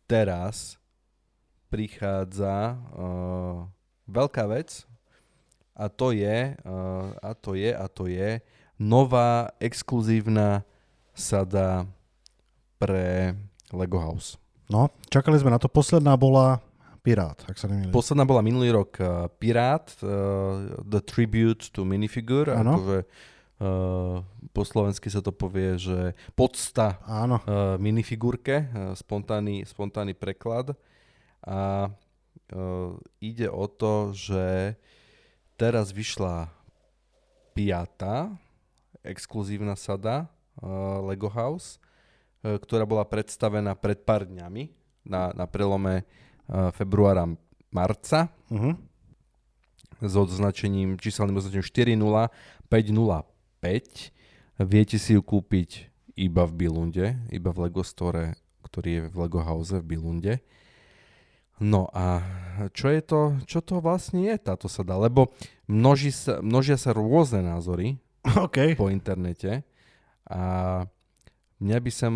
Teraz prichádza veľká vec a to je nová exkluzívna sada pre Lego House. No, čakali sme na to. Posledná bola Pirát, ak sa nemýlim. Posledná bola minulý rok Pirát, The Tribute to Minifigure. Akože, po slovensky sa to povie, že podsta minifigurke, spontánny preklad. A ide o to, že teraz vyšla 5. exkluzívna sada Lego House, ktorá bola predstavená pred pár dňami na prelome februára, marca s číselným označením 40505. Viete si ju kúpiť iba v Billunde, iba v Lego Store, ktorý je v Lego House v Billunde. No a čo to vlastne je táto sada? Lebo množia sa rôzne názory po internete a mňa by sa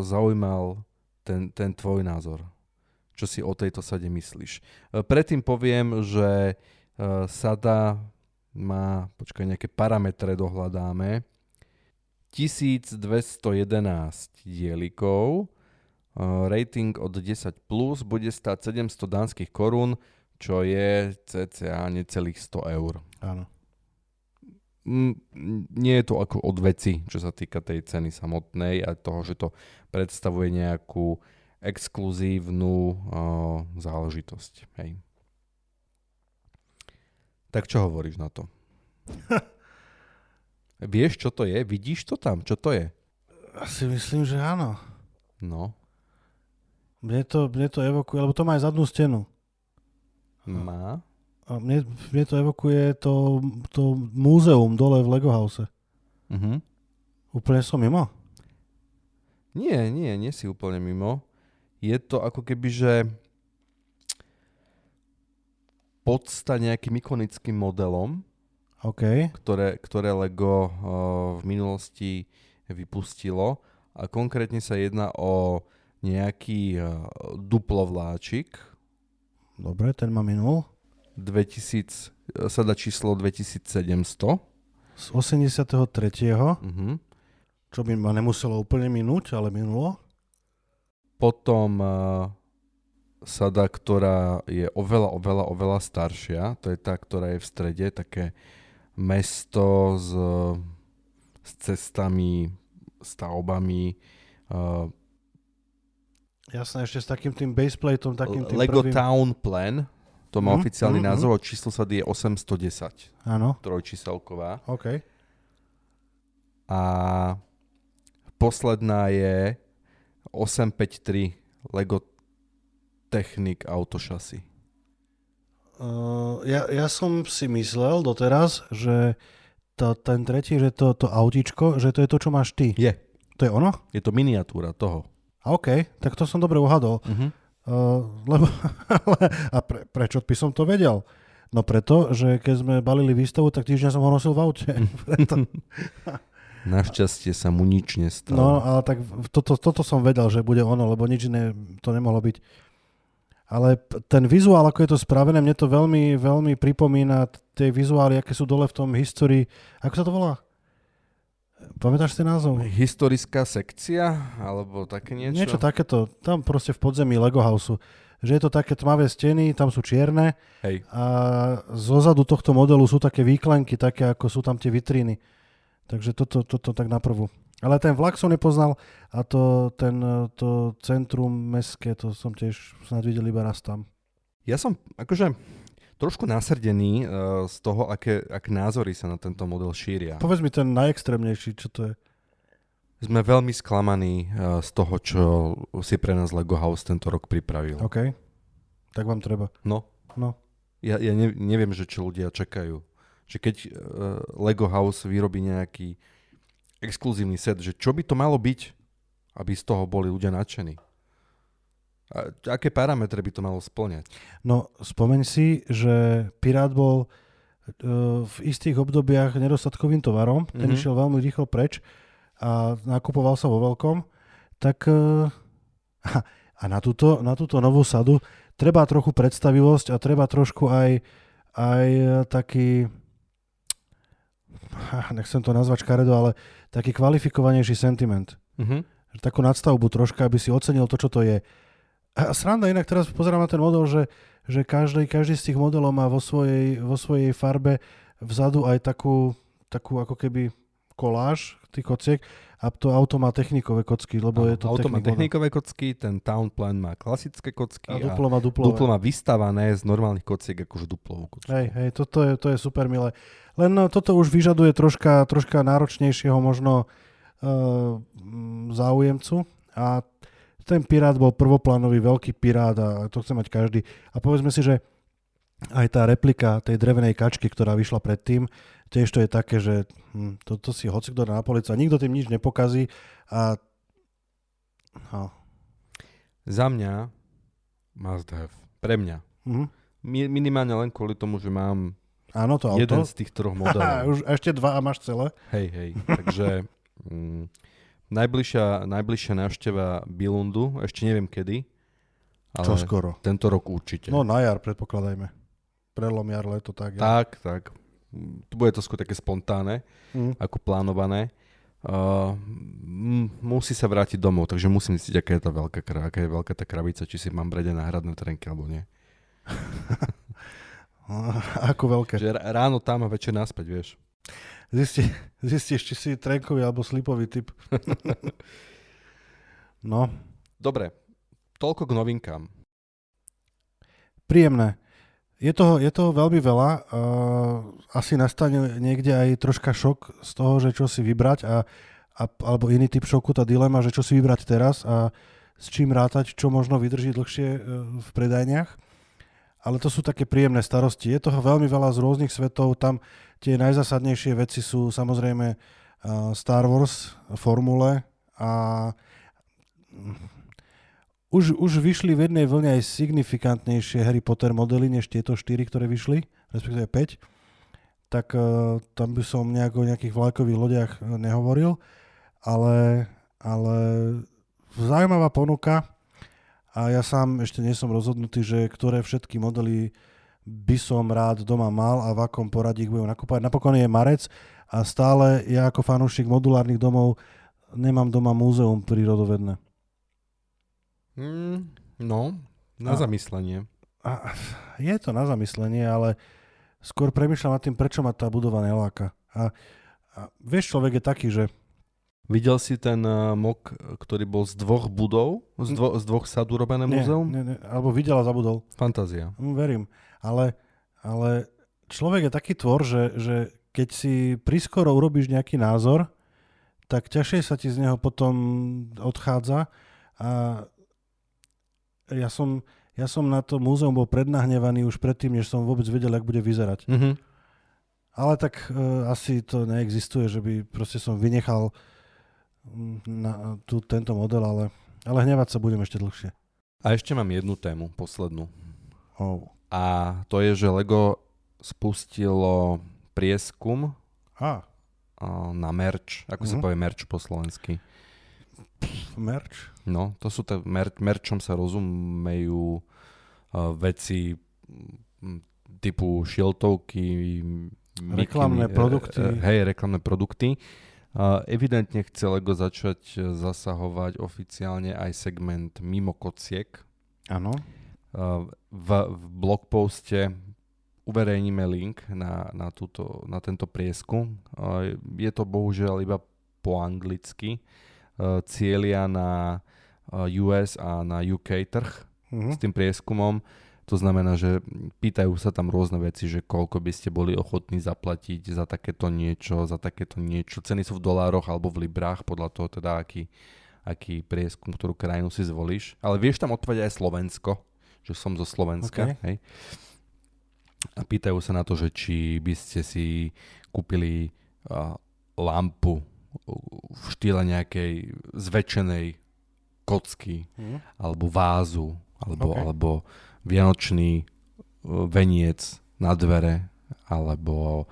zaujímal ten tvoj názor. Čo si o tejto sade myslíš? Predtým poviem, že sada má, nejaké parametre dohľadáme. 1211 dielikov, rating od 10+, bude stáť 700 dánskych korún, čo je cca necelých 100 eur. Áno. Nie je to ako od veci, čo sa týka tej ceny samotnej a toho, že to predstavuje nejakú exkluzívnu záležitosť. Hej. Tak čo hovoríš na to? Vieš, čo to je? Vidíš to tam? Čo to je? Asi myslím, že áno. No. Mne to evokuje, lebo to má aj zadnú stenu. Má? A mne to evokuje to múzeum dole v Lego House. Úplne som mimo? Nie si úplne mimo. Je to ako keby, že podsta nejakým ikonickým modelom, ktoré Lego v minulosti vypustilo. A konkrétne sa jedná o nejaký duplovláčik. Dobre, ten ma minul. Sada číslo 2700. Z 83. Čo by ma nemuselo úplne minúť, ale minulo. Potom sada, ktorá je oveľa staršia. To je tá, ktorá je v strede. Také mesto s cestami, stavbami. Jasné, ešte s takým tým baseplateom. Takým tým Lego prvým. Town Plan. To má oficiálny názov. Číslo sady je 810. Áno. Trojčíselková. OK. A posledná je 853 Lego Technic Auto Chassis. Ja som si myslel doteraz, že ten tretí, že to autíčko, že to je to, čo máš ty. Je. To je ono? Je to miniatúra toho. OK, tak to som dobre uhadol. Lebo, prečo by som to vedel? No preto, že keď sme balili výstavu, tak týždeň som ho nosil v aute. Našťastie sa mu nič nestalo. No, ale tak toto som vedel, že bude ono, lebo nič iné to nemohlo byť. Ale ten vizuál, ako je to spravené, mne to veľmi, veľmi pripomína tie vizuály, aké sú dole v tom history. Ako sa to volá? Pamätáš ten názov? Historická sekcia? Alebo také niečo? Niečo takéto. Tam proste v podzemí Lego Houseu. Že je to také tmavé steny, tam sú čierne. Hej. A zozadu tohto modelu sú také výklenky, také ako sú tam tie vitríny. Takže toto tak naprvu. Ale ten vlak som nepoznal a to centrum mestské, to som tiež snad videl iba raz tam. Ja som akože trošku nasrdený z toho, aké názory sa na tento model šíria. Povedz mi ten najextrémnejší, čo to je? sme veľmi sklamaní z toho, čo si pre nás Lego House tento rok pripravil. OK. Tak vám treba. No. Ja neviem, že čo ľudia čakajú. Že keď Lego House vyrobí nejaký exkluzívny set, že čo by to malo byť, aby z toho boli ľudia nadšení. A aké parametre by to malo spĺňať? No, spomeň si, že Pirát bol v istých obdobiach nedostatkovým tovarom. Ten išiel veľmi rýchlo preč a nakupoval sa vo veľkom. Tak a na túto novú sadu treba trochu predstavivosť a treba trošku aj taký, nechcem to nazvať škaredo, ale taký kvalifikovanejší sentiment. Takú nadstavbu troška, aby si ocenil to, čo to je. A sranda, inak teraz pozerám na ten model, že každý z tých modelov má vo svojej farbe vzadu aj takú ako keby koláž tých kociek a to auto má technikové kocky, lebo je to auto má technikové kocky, ten Town Plan má klasické kocky a duplo má vystavané z normálnych kociek akože duplovú kocku. Hej, to je super milé. Len toto už vyžaduje troška náročnejšieho možno záujemcu a ten Pirát bol prvoplánový veľký Pirát a to chce mať každý. A povedzme si, že aj tá replika tej drevenej kačky, ktorá vyšla predtým, tiež to je také, že toto si hocikto dá na policu a nikto tým nič nepokazí a Za mňa must have. Pre mňa. Minimálne len kvôli tomu, že mám to auto. Jeden z tých troch modelov. Už ešte dva a máš celé. Hej. Takže najbližšia návšteva Billundu, ešte neviem kedy. Ale čo skoro? Tento rok určite. No na jar predpokladajme. Prelom jar, leto, tak. Ja. Tak. Bude to skôr také spontánne, ako plánované. Musí sa vrátiť domov, takže musím zistiť, aká je veľká tá krabica, či si mám brať aj náhradné trenky, alebo nie. Ako veľké? Že ráno tam a večer naspäť, vieš. Zistíš, či si trenkový alebo slipový typ. No. Dobre, toľko k novinkám. Príjemné. Je toho veľmi veľa. Asi nastane niekde aj troška šok z toho, že čo si vybrať alebo iný typ šoku, tá dilema, že čo si vybrať teraz a s čím rátať, čo možno vydrží dlhšie v predajniach. Ale to sú také príjemné starosti. Je toho veľmi veľa z rôznych svetov. Tam tie najzásadnejšie veci sú samozrejme Star Wars, formule a už vyšli v jednej vlne aj signifikantnejšie Harry Potter modely, než tieto 4, ktoré vyšli, respektíve 5. Tak tam by som o nejakých vlajkových lodiach nehovoril, ale zaujímavá ponuka a ja sám ešte nie som rozhodnutý, že ktoré všetky modely by som rád doma mal a v akom poradí ich budem nakupovať. Napokon je marec a stále ja ako fanúšik modulárnych domov nemám doma múzeum prírodovedné. Na zamyslenie. Je to na zamyslenie, ale skôr premýšľam nad tým, prečo ma tá budova neláka. A vieš, človek je taký, že... Videl si ten mock, ktorý bol z 2 budov? Z dvoch sad urobené múzeum? Nie, alebo videl a zabudol. Fantázia. Verím. Ale človek je taký tvor, že keď si priskoro urobíš nejaký názor, tak ťažšie sa ti z neho potom odchádza a ja som na to múzeum bol prednahnevaný už predtým, než som vôbec vedel, jak bude vyzerať. Ale tak asi to neexistuje, že by proste som vynechal tento model, ale hnevať sa budem ešte dlhšie. A ešte mám jednu tému, poslednú. A to je, že Lego spustilo prieskum na merch. Ako sa povie merch po slovensky? Merch? No, to sú merčom sa rozumejú veci typu šiltovky, reklamné produkty. Reklamné produkty. Evidentne chce Lego začať zasahovať oficiálne aj segment mimo kociek. Áno. V blogposte uverejníme link na tento prieskum. Je to bohužiaľ iba po anglicky. Cieľia na US a na UK trh s tým prieskumom. To To znamená, že pýtajú sa tam rôzne veci, že koľko by ste boli ochotní zaplatiť za takéto niečo. Ceny sú v dolároch alebo v librách, podľa toho teda, aký prieskum, ktorú krajinu si zvolíš. Ale vieš tam odpovedať aj Slovensko, že som zo Slovenska. Okay. Hej. A pýtajú sa na to, že či by ste si kúpili lampu v štýle nejakej zväčšenej kocky, alebo vázu, alebo vianočný veniec na dvere, alebo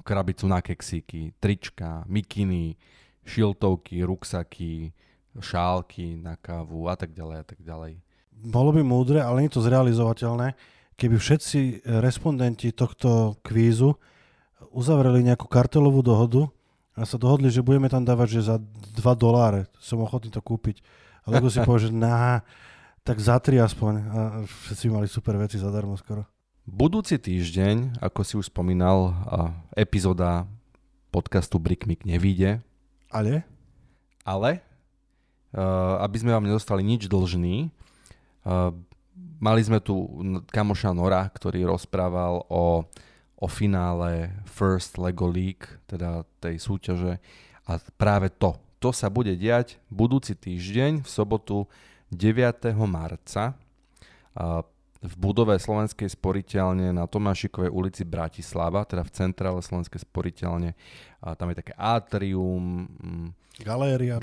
krabicu na keksíky, trička, mikiny, šiltovky, ruksaky, šálky na kávu a tak ďalej a tak ďalej. Bolo by múdre, ale nie je to zrealizovateľné, keby všetci respondenti tohto kvízu uzavreli nejakú kartelovú dohodu a sa dohodli, že budeme tam dávať, že za $2 som ochotný to kúpiť. A Lego si povie, že tak za 3 aspoň. A všetci mali super veci zadarmo skoro. Budúci týždeň, ako si už spomínal, epizóda podcastu BrickMick nevyjde. Ale, aby sme vám nedostali nič dlžný, mali sme tu kamoša Nora, ktorý rozprával o finále First Lego League, teda tej súťaže. A práve to sa bude diať budúci týždeň v sobotu 9. marca v budove Slovenskej sporiteľne na Tomášikovej ulici Bratislava, teda v centrále Slovenskej sporiteľne. Tam je také atrium, galéria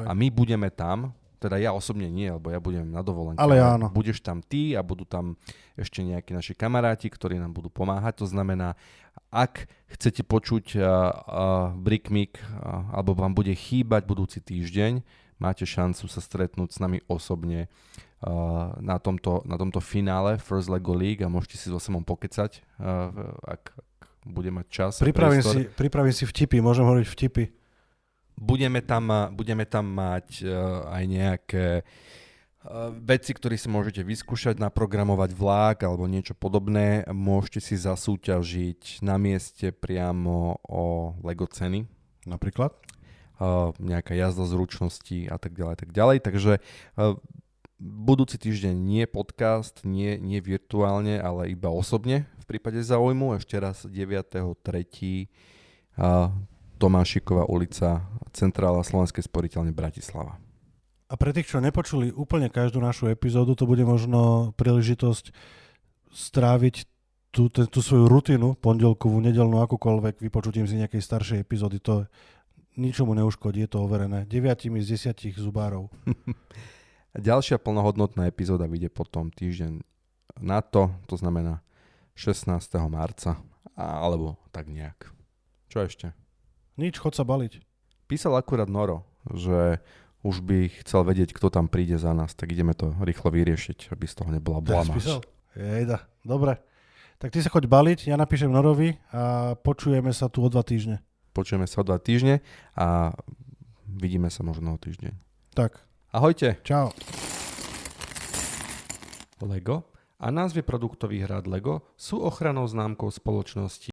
a my budeme tam, teda ja osobne nie, lebo ja budem na dovolenke. Ale áno. Budeš tam ty a budú tam ešte nejakí naši kamaráti, ktorí nám budú pomáhať. To znamená, ak chcete počuť BrickMick alebo vám bude chýbať budúci týždeň, máte šancu sa stretnúť s nami osobne na tomto finále First Lego League a môžete si so Samom pokecať, ak bude mať čas. Pripravím si vtipy, môžem hovoriť vtipy. Budeme tam mať aj nejaké veci, ktoré si môžete vyskúšať, naprogramovať vlák alebo niečo podobné. Môžete si zasúťažiť na mieste priamo o Lego ceny. Napríklad? Nejaká jazda zručnosti a tak ďalej. Takže budúci týždeň nie podcast, nie virtuálne, ale iba osobne v prípade záujmu. Ešte raz 9.3. Tomášiková ulica, centrála Slovenskej sporiteľne Bratislava. A pre tých, čo nepočuli úplne každú našu epizódu, to bude možno príležitosť stráviť tú svoju rutinu pondelkovú, nedeľnú, akúkoľvek, vypočutím si nejakej staršej epizódy. To ničomu neuškodí, je to overené. 9 z 10 zubárov. Ďalšia plnohodnotná epizóda vyjde potom týždeň na to znamená 16. marca, alebo tak nejak. Čo ešte? Nič, chod sa baliť. Písal akurát Noro, že už by chcel vedieť, kto tam príde za nás, tak ideme to rýchlo vyriešiť, aby z toho nebola blamáž. Jejda, dobre. Tak ty sa choď baliť, ja napíšem Norovi a počujeme sa tu o 2 týždne. Počujeme sa o 2 týždne a vidíme sa možno o týždeň. Tak. Ahojte. Čau. Lego a názvy produktových rád Lego sú ochrannou známkou spoločnosti